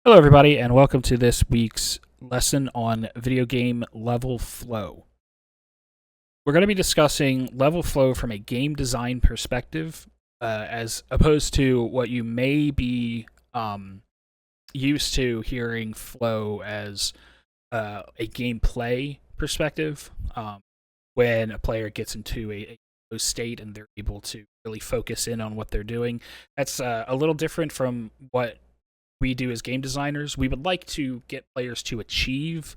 Hello, everybody, and welcome to this week's lesson on video game level flow. We're going to be discussing level flow from a game design perspective, as opposed to what you may be used to hearing flow as a gameplay perspective, when a player gets into a flow state and they're able to really focus in on what they're doing. That's a little different from what we do as game designers. We would like to get players to achieve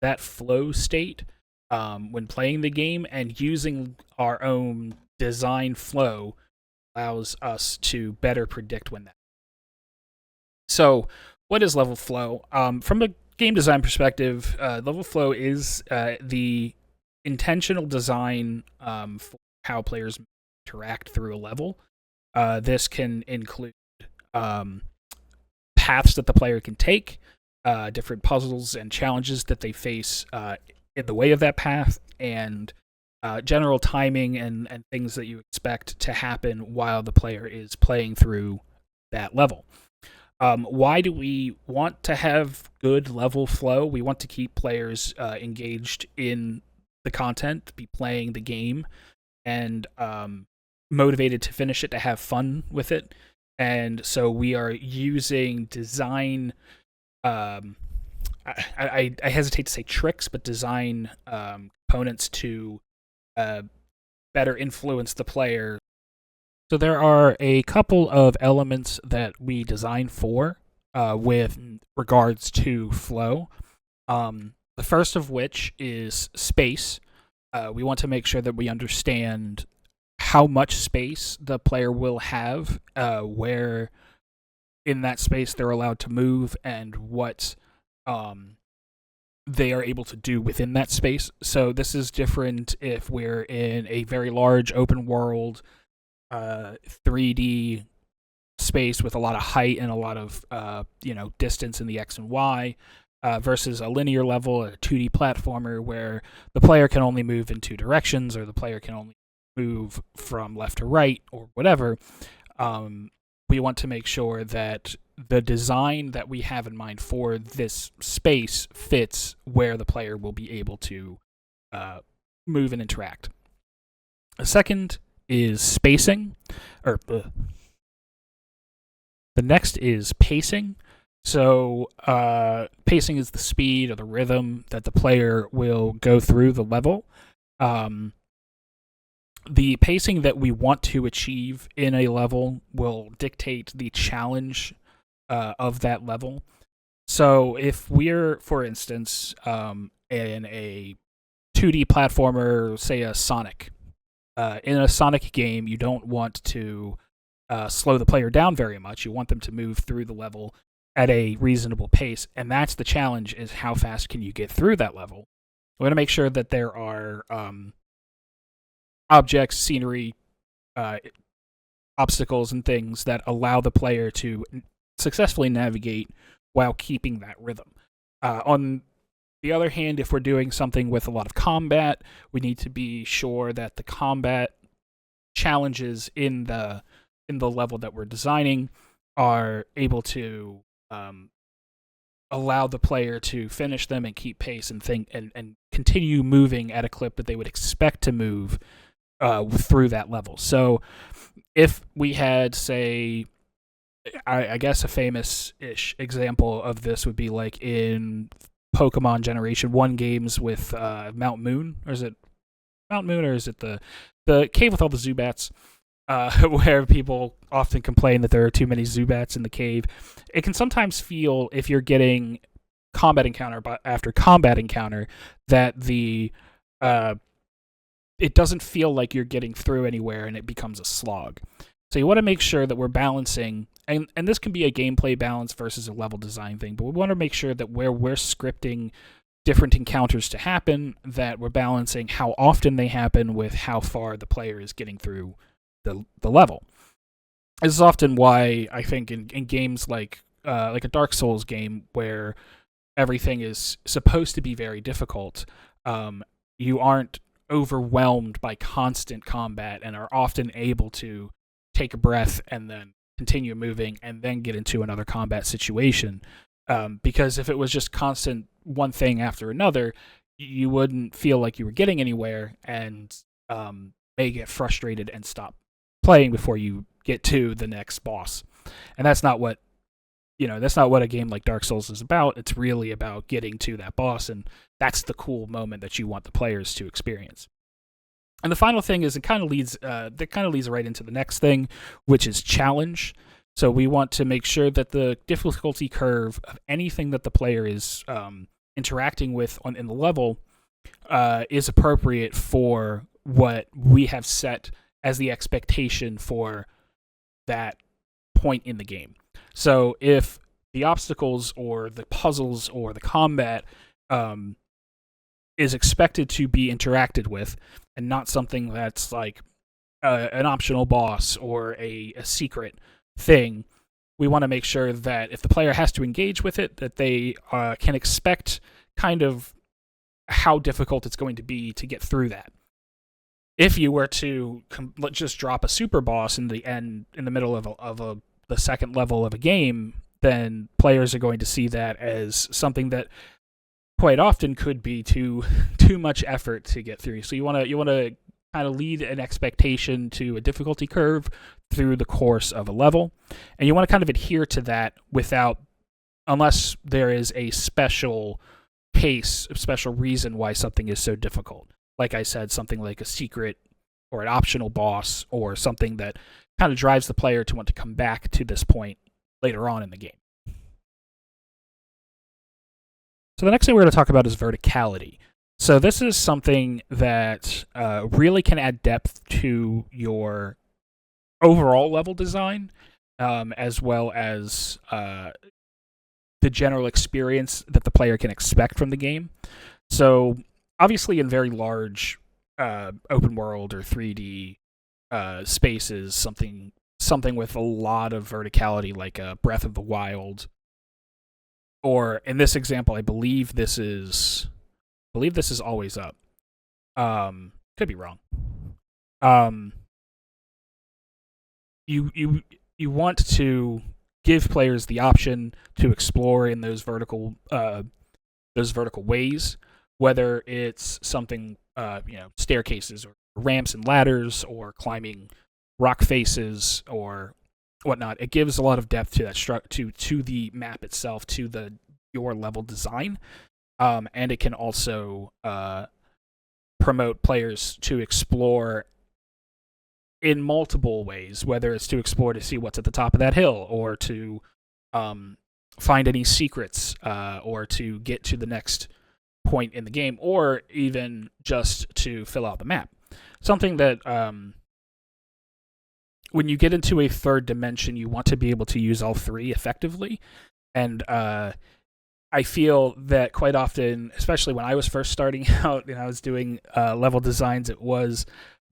that flow state when playing the game, and using our own design flow allows us to better predict when that. So, what is level flow? From a game design perspective, level flow is the intentional design for how players interact through a level. This can include paths that the player can take, different puzzles and challenges that they face in the way of that path, and general timing and things that you expect to happen while the player is playing through that level. Why do we want to have good level flow? We want to keep players engaged in the content, be playing the game, and motivated to finish it, to have fun with it. And so we are using design. I hesitate to say tricks, but design components to better influence the player. So there are a couple of elements that we design for with regards to flow. The first of which is space. We want to make sure that we understand how much space the player will have, where in that space they're allowed to move, and what they are able to do within that space. So this is different if we're in a very large open world 3D space with a lot of height and a lot of distance in the X and Y, versus a linear level, a 2D platformer where the player can only move in two directions, or the player can only move from left to right, or whatever. We want to make sure that the design that we have in mind for this space fits where the player will be able to move and interact. A second is spacing, or the next is pacing. So pacing is the speed or the rhythm that the player will go through the level. The pacing that we want to achieve in a level will dictate the challenge of that level. So if we're, for instance, in a 2D platformer, say a Sonic, in a Sonic game, you don't want to slow the player down very much. You want them to move through the level at a reasonable pace, and that's the challenge: is how fast can you get through that level. We want to make sure that there are objects, scenery, obstacles, and things that allow the player to successfully navigate while keeping that rhythm. On the other hand, if we're doing something with a lot of combat, we need to be sure that the combat challenges in the level that we're designing are able to allow the player to finish them and keep pace and and continue moving at a clip that they would expect to move through that level. So if we had, say, I guess a famous-ish example of this would be like in Pokemon Generation 1 games with Mount Moon, or is it Mount Moon, or is it the cave with all the Zubats, where people often complain that there are too many Zubats in the cave. It can sometimes feel, if you're getting combat encounter after combat encounter, that it doesn't feel like you're getting through anywhere, and it becomes a slog. So you want to make sure that we're balancing, and this can be a gameplay balance versus a level design thing, but we want to make sure that where we're scripting different encounters to happen, that we're balancing how often they happen with how far the player is getting through the level. This is often why I think in games like a Dark Souls game, where everything is supposed to be very difficult, you aren't overwhelmed by constant combat and are often able to take a breath and then continue moving and then get into another combat situation. Because if it was just constant one thing after another, you wouldn't feel like you were getting anywhere, and may get frustrated and stop playing before you get to the next boss. And that's not what a game like Dark Souls is about. It's really about getting to that boss, and that's the cool moment that you want the players to experience. And the final thing is that kind of leads right into the next thing, which is challenge. So we want to make sure that the difficulty curve of anything that the player is interacting with in the level is appropriate for what we have set as the expectation for that point in the game. So if the obstacles or the puzzles or the combat is expected to be interacted with, and not something that's like an optional boss or a secret thing, we want to make sure that if the player has to engage with it, that they can expect kind of how difficult it's going to be to get through that. If you were to just drop a super boss in the middle of the second level of a game, then players are going to see that as something that quite often could be too much effort to get through. So you want to kind of lead an expectation to a difficulty curve through the course of a level, and you want to kind of adhere to that unless there is a special case, a special reason why something is so difficult. Like I said, something like a secret or an optional boss, or something that kind of drives the player to want to come back to this point later on in the game. So the next thing we're going to talk about is verticality. So this is something that really can add depth to your overall level design, as well as the general experience that the player can expect from the game. So obviously in very large open world or 3D spaces, something with a lot of verticality, like Breath of the Wild, or in this example, I believe this is Always Up. Could be wrong. You want to give players the option to explore in those vertical ways, whether it's something staircases or ramps and ladders, or climbing rock faces or whatnot. It gives a lot of depth to that to the map itself, to your level design. And it can also promote players to explore in multiple ways, whether it's to explore to see what's at the top of that hill, or to find any secrets, or to get to the next point in the game, or even just to fill out the map. Something that when you get into a third dimension, you want to be able to use all three effectively. And I feel that quite often, especially when I was first starting out and I was doing level designs, it was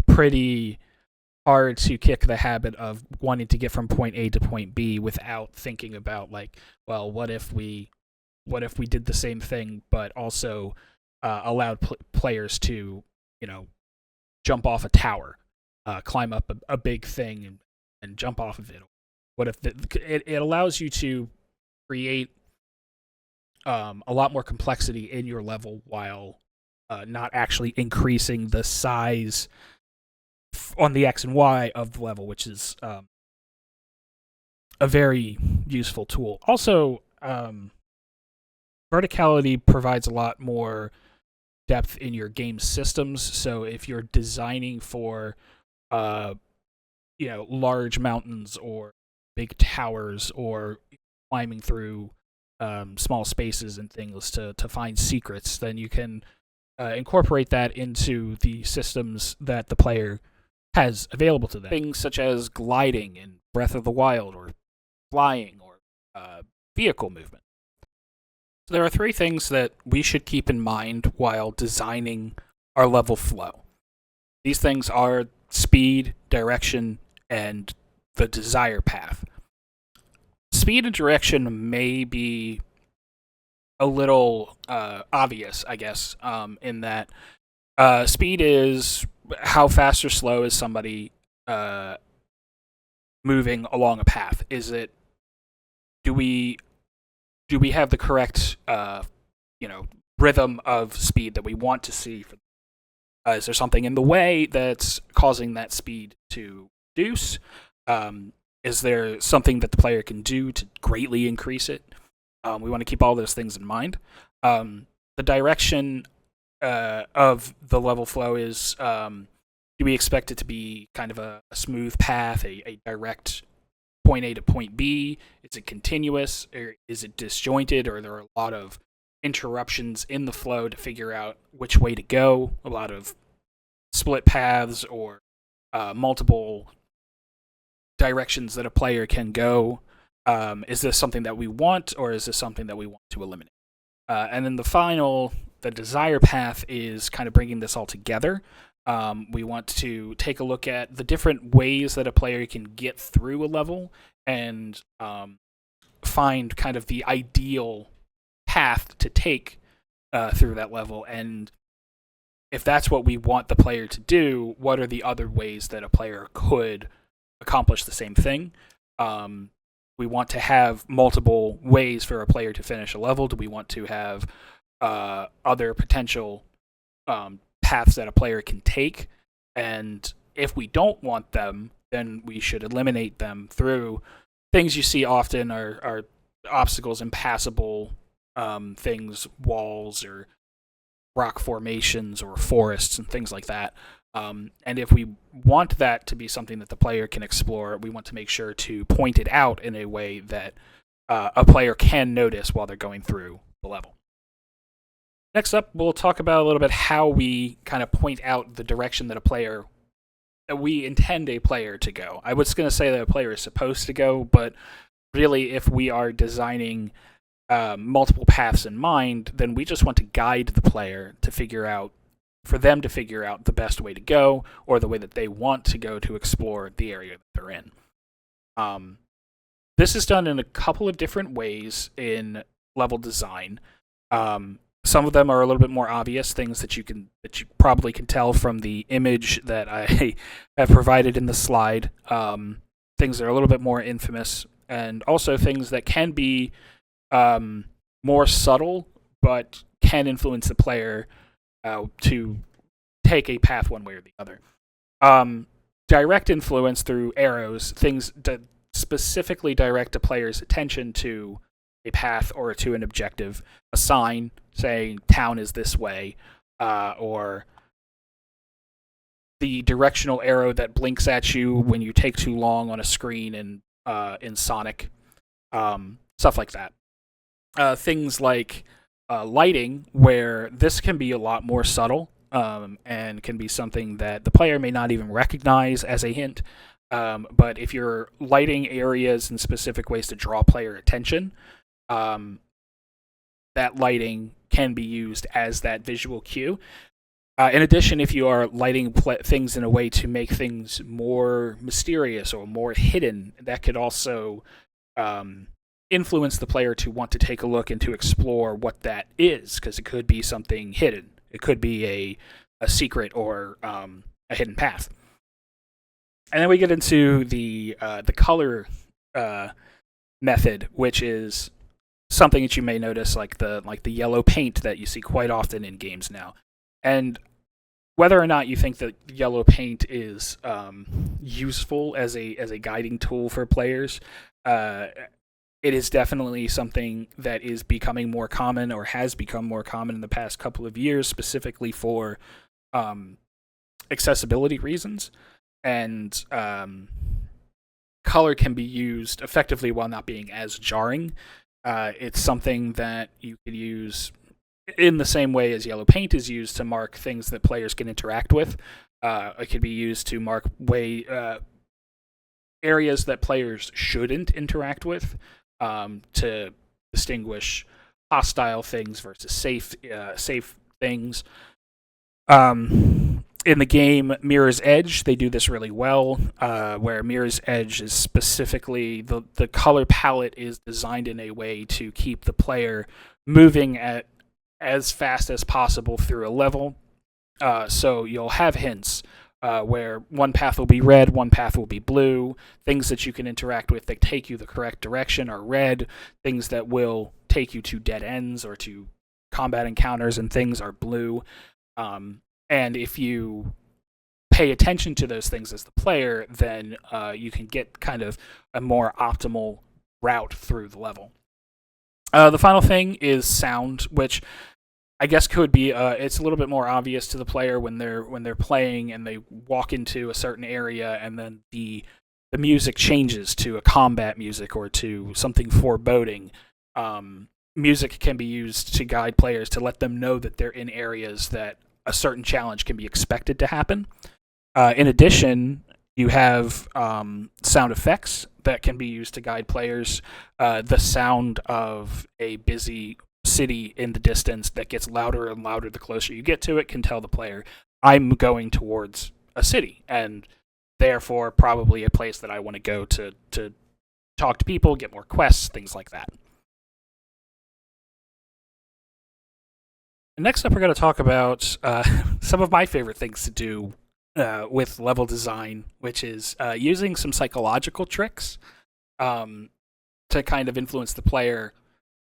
pretty hard to kick the habit of wanting to get from point A to point B without thinking about, like, well, what if we did the same thing, but also allowed players to, jump off a tower, climb up a big thing and jump off of it. What if it allows you to create a lot more complexity in your level while not actually increasing the size on the X and Y of the level, which is a very useful tool. Also, verticality provides a lot more depth in your game systems. So if you're designing for large mountains or big towers, or climbing through small spaces and things to find secrets, then you can incorporate that into the systems that the player has available to them. Things such as gliding in Breath of the Wild, or flying, or vehicle movement. So there are three things that we should keep in mind while designing our level flow. These things are speed, direction, and the desire path. Speed and direction may be a little obvious, I guess, in that speed is how fast or slow is somebody moving along a path. do we have the correct rhythm of speed that we want to see? Is there something in the way that's causing that speed to reduce? Is there something that the player can do to greatly increase it? We want to keep all those things in mind. The direction of the level flow is, do we expect it to be kind of a smooth path, a direct point A to point B? Is it continuous, or is it disjointed, or are there a lot of interruptions in the flow to figure out which way to go? A lot of split paths or multiple directions that a player can go. Is this something that we want, or is this something that we want to eliminate? And then the desire path is kind of bringing this all together. We want to take a look at the different ways that a player can get through a level and find kind of the ideal path to take through that level. And if that's what we want the player to do, what are the other ways that a player could accomplish the same thing? We want to have multiple ways for a player to finish a level. Do we want to have other potential paths that a player can take? And if we don't want them, then we should eliminate them through things you see often are obstacles, impassable things, walls or rock formations or forests and things like that. And if we want that to be something that the player can explore, we want to make sure to point it out in a way that a player can notice while they're going through the level. Next up, we'll talk about a little bit how we kind of point out the direction that we intend a player to go. I was going to say that a player is supposed to go, but really, if we are designing multiple paths in mind, then we just want to guide the player for them to figure out the best way to go, or the way that they want to go to explore the area that they're in. This is done in a couple of different ways in level design. Some of them are a little bit more obvious, things that you probably can tell from the image that I have provided in the slide. Things that are a little bit more infamous, and also things that can be more subtle, but can influence the player to take a path one way or the other. Direct influence through arrows, things that specifically direct a player's attention to a path or to an objective. A sign saying town is this way, or the directional arrow that blinks at you when you take too long on a screen in Sonic, stuff like that. Things like lighting, where this can be a lot more subtle and can be something that the player may not even recognize as a hint. But if you're lighting areas in specific ways to draw player attention, that lighting can be used as that visual cue. In addition, if you are lighting things in a way to make things more mysterious or more hidden, that could also influence the player to want to take a look and to explore what that is, because it could be something hidden. It could be a secret or a hidden path. And then we get into the color method, which is something that you may notice, like the yellow paint that you see quite often in games now. And whether or not you think that yellow paint is useful as a guiding tool for players, it is definitely something that is becoming more common, or has become more common in the past couple of years, specifically for accessibility reasons. And color can be used effectively while not being as jarring. It's something that you could use in the same way as yellow paint is used to mark things that players can interact with. It could be used to mark areas that players shouldn't interact with, to distinguish hostile things versus safe things. In the game Mirror's Edge, they do this really well, where Mirror's Edge is specifically, the color palette is designed in a way to keep the player moving at as fast as possible through a level. So you'll have hints where one path will be red, one path will be blue. Things that you can interact with that take you the correct direction are red. Things that will take you to dead ends or to combat encounters and things are blue. And if you pay attention to those things as the player, then you can get kind of a more optimal route through the level. The final thing is sound, which I guess could be it's a little bit more obvious to the player when they're playing and they walk into a certain area and then the music changes to a combat music or to something foreboding. Music can be used to guide players to let them know that they're in areas that a certain challenge can be expected to happen. In addition, you have sound effects that can be used to guide players. The sound of a busy city in the distance that gets louder and louder the closer you get to it can tell the player, I'm going towards a city, and therefore probably a place that I want to go to talk to people, get more quests, things like that. Next up, we're going to talk about some of my favorite things to do with level design, which is using some psychological tricks to kind of influence the player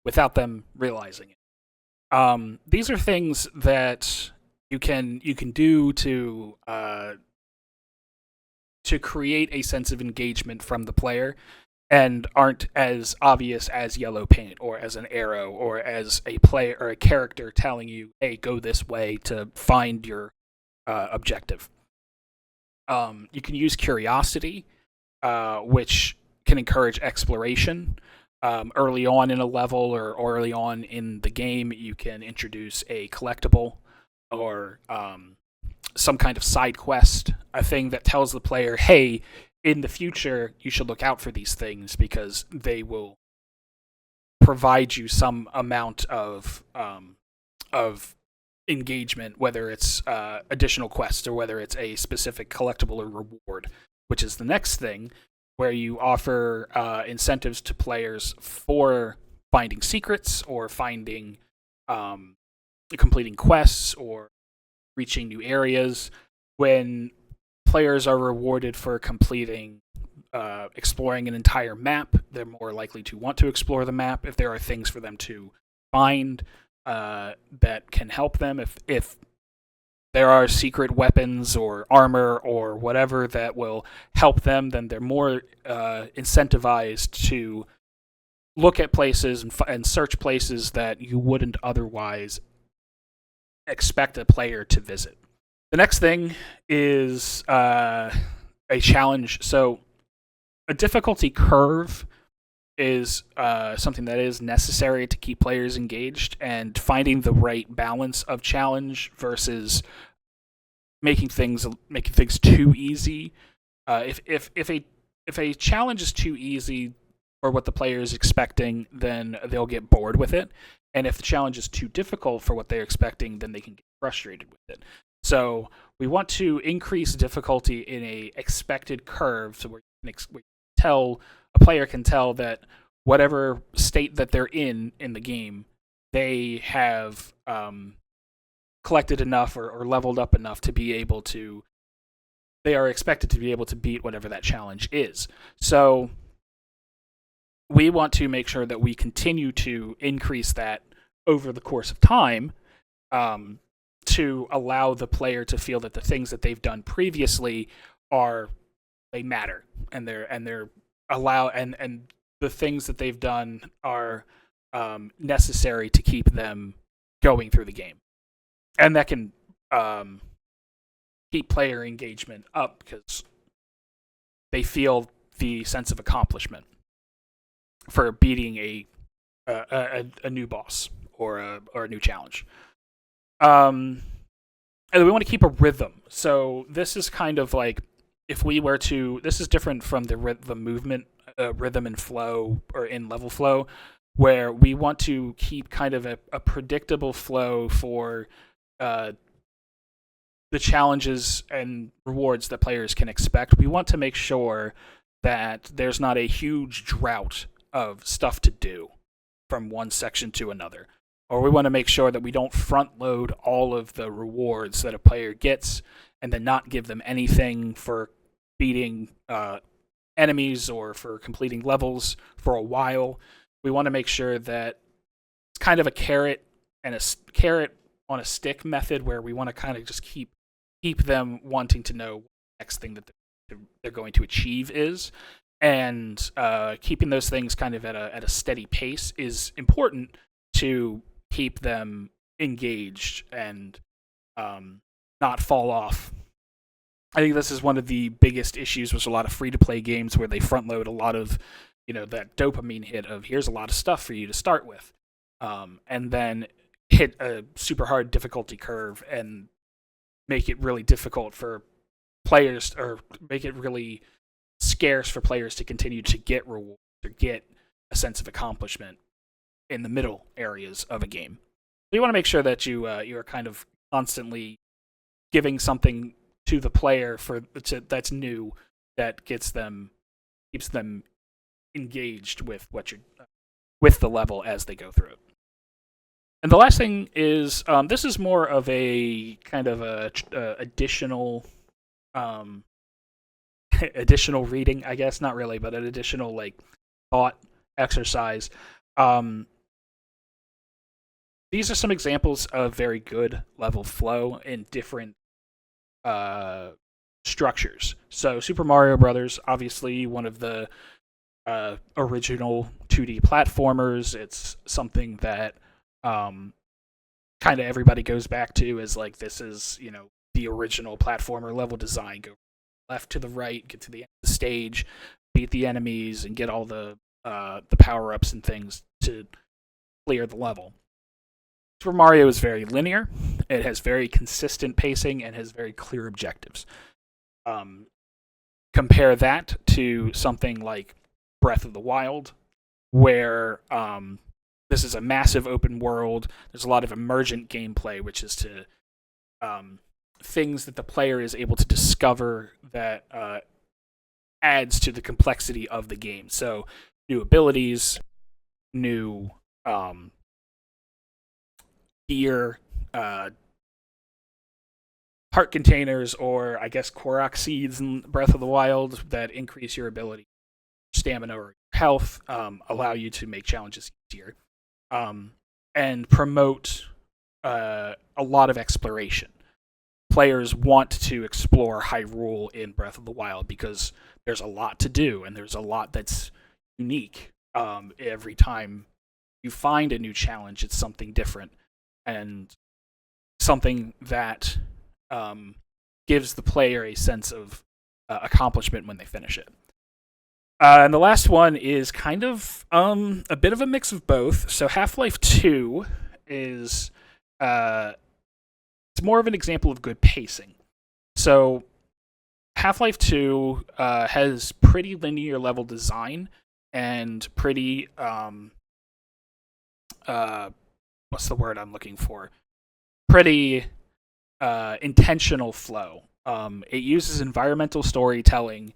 without them realizing it. These are things that you can do to create a sense of engagement from the player, and aren't as obvious as yellow paint or as an arrow or as a player or a character telling you, "Hey, go this way to find your objective." You can use curiosity, which can encourage exploration. Early on in a level or early on in the game, you can introduce a collectible or some kind of side quest, a thing that tells the player, hey, in the future, you should look out for these things because they will provide you some amount of engagement, whether it's additional quests or whether it's a specific collectible or reward, which is the next thing, where you offer incentives to players for finding secrets or finding completing quests or reaching new areas. When players are rewarded for completing exploring an entire map, they're more likely to want to explore the map if there are things for them to find that can help them. If there are secret weapons or armor or whatever that will help them, then they're more incentivized to look at places and search places that you wouldn't otherwise expect a player to visit. The next thing is a challenge. So a difficulty curve is something that is necessary to keep players engaged, and finding the right balance of challenge versus making things too easy. If a challenge is too easy for what the player is expecting, then they'll get bored with it. And if the challenge is too difficult for what they're expecting, then they can get frustrated with it. So we want to increase difficulty in a expected curve, so where a player can tell that whatever state that they're in the game, they have collected enough or leveled up enough to be able to. They are expected to be able to beat whatever that challenge is. So we want to make sure that we continue to increase that over the course of time, to allow the player to feel that the things that they've done previously they matter, and they're the things that they've done are necessary to keep them going through the game, and that can keep player engagement up because they feel the sense of accomplishment for beating a new boss or a new challenge. And we want to keep a rhythm. So this is kind of like if we were to. This is different from the movement rhythm and flow or in level flow, where we want to keep kind of a predictable flow for the challenges and rewards that players can expect. We want to make sure that there's not a huge drought of stuff to do from one section to another. Or we want to make sure that we don't front load all of the rewards that a player gets and then not give them anything for beating enemies or for completing levels for a while. We want to make sure that kind of a carrot and carrot on a stick method where we want to kind of just keep them wanting to know what the next thing that they're going to achieve is, and keeping those things kind of at a steady pace is important to keep them engaged and not fall off. I think this is one of the biggest issues with a lot of free-to-play games where they front-load a lot of, that dopamine hit of here's a lot of stuff for you to start with, and then hit a super hard difficulty curve and make it really difficult for players, or make it really scarce for players to continue to get rewards or get a sense of accomplishment in the middle areas of a game. So you want to make sure that you are kind of constantly giving something to the player that's new, that keeps them engaged with with the level as they go through it. And the last thing is, this is more of a kind of additional additional reading, I guess, not really, but an additional thought exercise. These are some examples of very good level flow in different structures. So Super Mario Brothers, obviously one of the original 2D platformers. It's something that kind of everybody goes back to as this is the original platformer level design. Go left to the right, get to the end of the stage, beat the enemies, and get all the power ups and things to clear the level. Super Mario is very linear. It has very consistent pacing and has very clear objectives. Compare that to something like Breath of the Wild, where this is a massive open world. There's a lot of emergent gameplay, which is to things that the player is able to discover that adds to the complexity of the game. So new abilities, new gear, heart containers, or I guess Korok seeds in Breath of the Wild that increase your ability, stamina, or health, allow you to make challenges easier, and promote a lot of exploration. Players want to explore Hyrule in Breath of the Wild because there's a lot to do, and there's a lot that's unique. Every time you find a new challenge, it's something different, and something that gives the player a sense of accomplishment when they finish it. And the last one is kind of a bit of a mix of both. So Half-Life 2 is it's more of an example of good pacing. So Half-Life 2 has pretty linear level design and pretty what's the word I'm looking for? Pretty intentional flow. It uses environmental storytelling,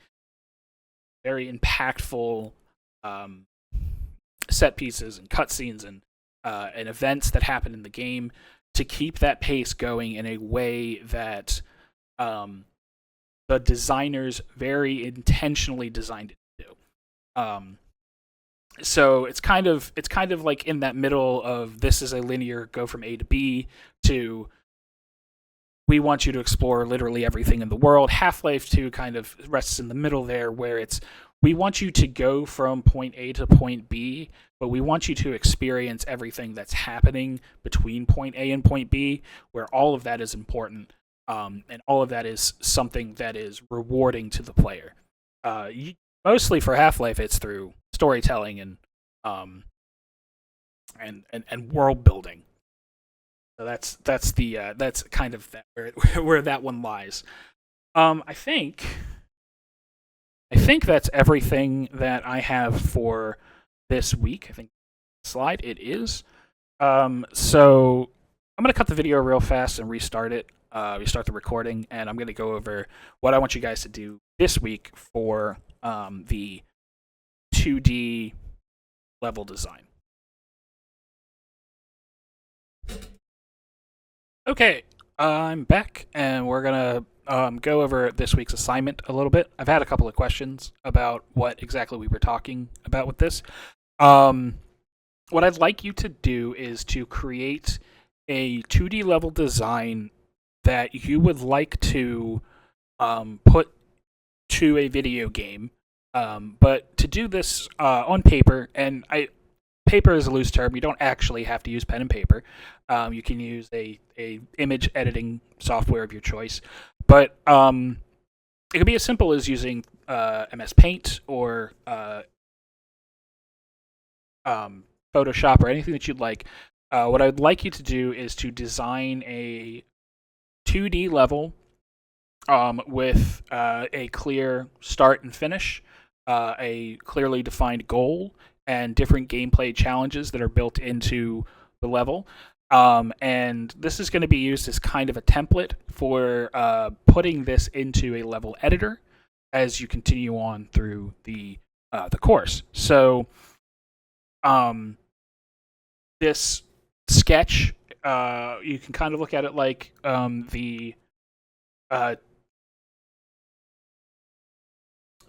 very impactful set pieces and cutscenes and events that happen in the game to keep that pace going in a way that the designers very intentionally designed it to do. So it's kind of like in that middle of this is a linear go from A to B to we want you to explore literally everything in the world. Half-Life 2 kind of rests in the middle there, where it's we want you to go from point A to point B, but we want you to experience everything that's happening between point A and point B, where all of that is important, and all of that is something that is rewarding to the player. Mostly for Half-Life, it's through storytelling and world building. So that's kind of that where that one lies. I think that's everything that I have for this week. I think slide it is. So I'm gonna cut the video real fast and restart it. Restart the recording, and I'm gonna go over what I want you guys to do this week for the 2D level design. Okay, I'm back, and we're gonna go over this week's assignment a little bit. I've had a couple of questions about what exactly we were talking about with this. what I'd like you to do is to create a 2D level design that you would like to put to a video game. But to do this on paper, and paper is a loose term. You don't actually have to use pen and paper. You can use a image editing software of your choice, but it can be as simple as using MS Paint or Photoshop or anything that you'd like. What I'd like you to do is to design a 2D level with a clear start and finish, a clearly defined goal, and different gameplay challenges that are built into the level. And this is going to be used as kind of a template for putting this into a level editor as you continue on through the course. So, this sketch, you can kind of look at it like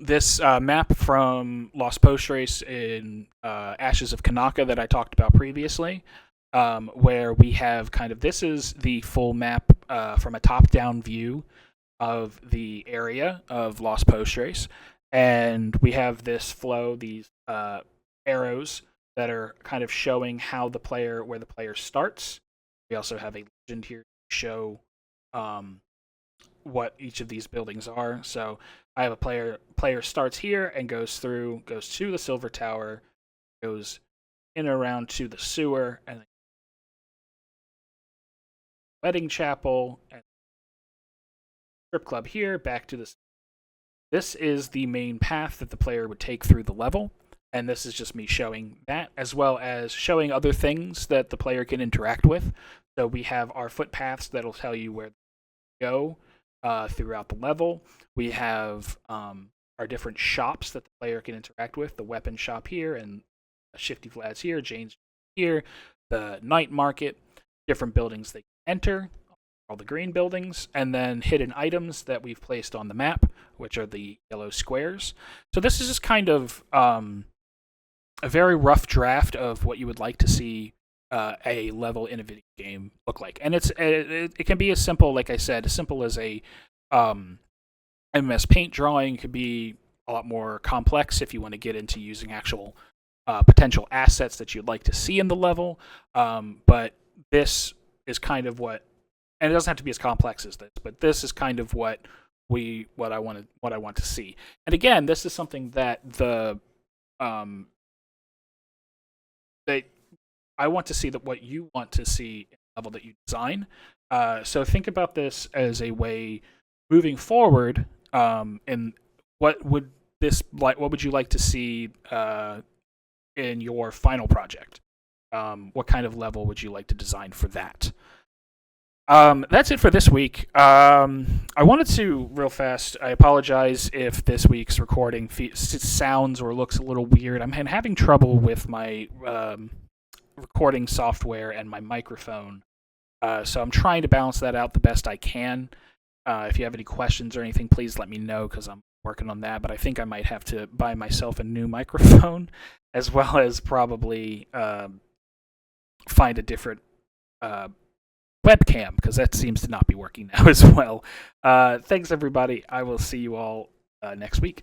this map from Lost Post Race in Ashes of Kanaka that I talked about previously, where we have kind of this is the full map from a top-down view of the area of Lost Post Race, and we have this flow, these arrows that are kind of showing where the player starts. We also have a legend here to show what each of these buildings are. So I have a player starts here and goes to the Silver Tower, goes in and around to the sewer, and wedding chapel, and strip club here, back to the. This is the main path that the player would take through the level, and this is just me showing that, as well as showing other things that the player can interact with. So we have our footpaths that'll tell you where to go throughout the level. We have our different shops that the player can interact with, the weapon shop here, and Shifty Flats here, Jane's here, the night market, different buildings they can enter, all the green buildings, and then hidden items that we've placed on the map, which are the yellow squares. So this is just kind of a very rough draft of what you would like to see a level in a video game look like. And it can be as simple, like I said, as simple as a MS Paint drawing. It could be a lot more complex if you want to get into using actual potential assets that you'd like to see in the level. But this is kind of what, and it doesn't have to be as complex as this, but this is kind of what I want to see. And again, this is something that I want to see that what you want to see in the level that you design. So think about this as a way moving forward. And what would you like to see in your final project? What kind of level would you like to design for that? That's it for this week. I wanted to, real fast, I apologize if this week's recording sounds or looks a little weird. I'm having trouble with my recording software and my microphone, so I'm trying to balance that out the best I can. If you have any questions or anything, please let me know, because I'm working on that, but I think I might have to buy myself a new microphone, as well as probably find a different webcam, because that seems to not be working now as well. Thanks, everybody. I will see you all next week.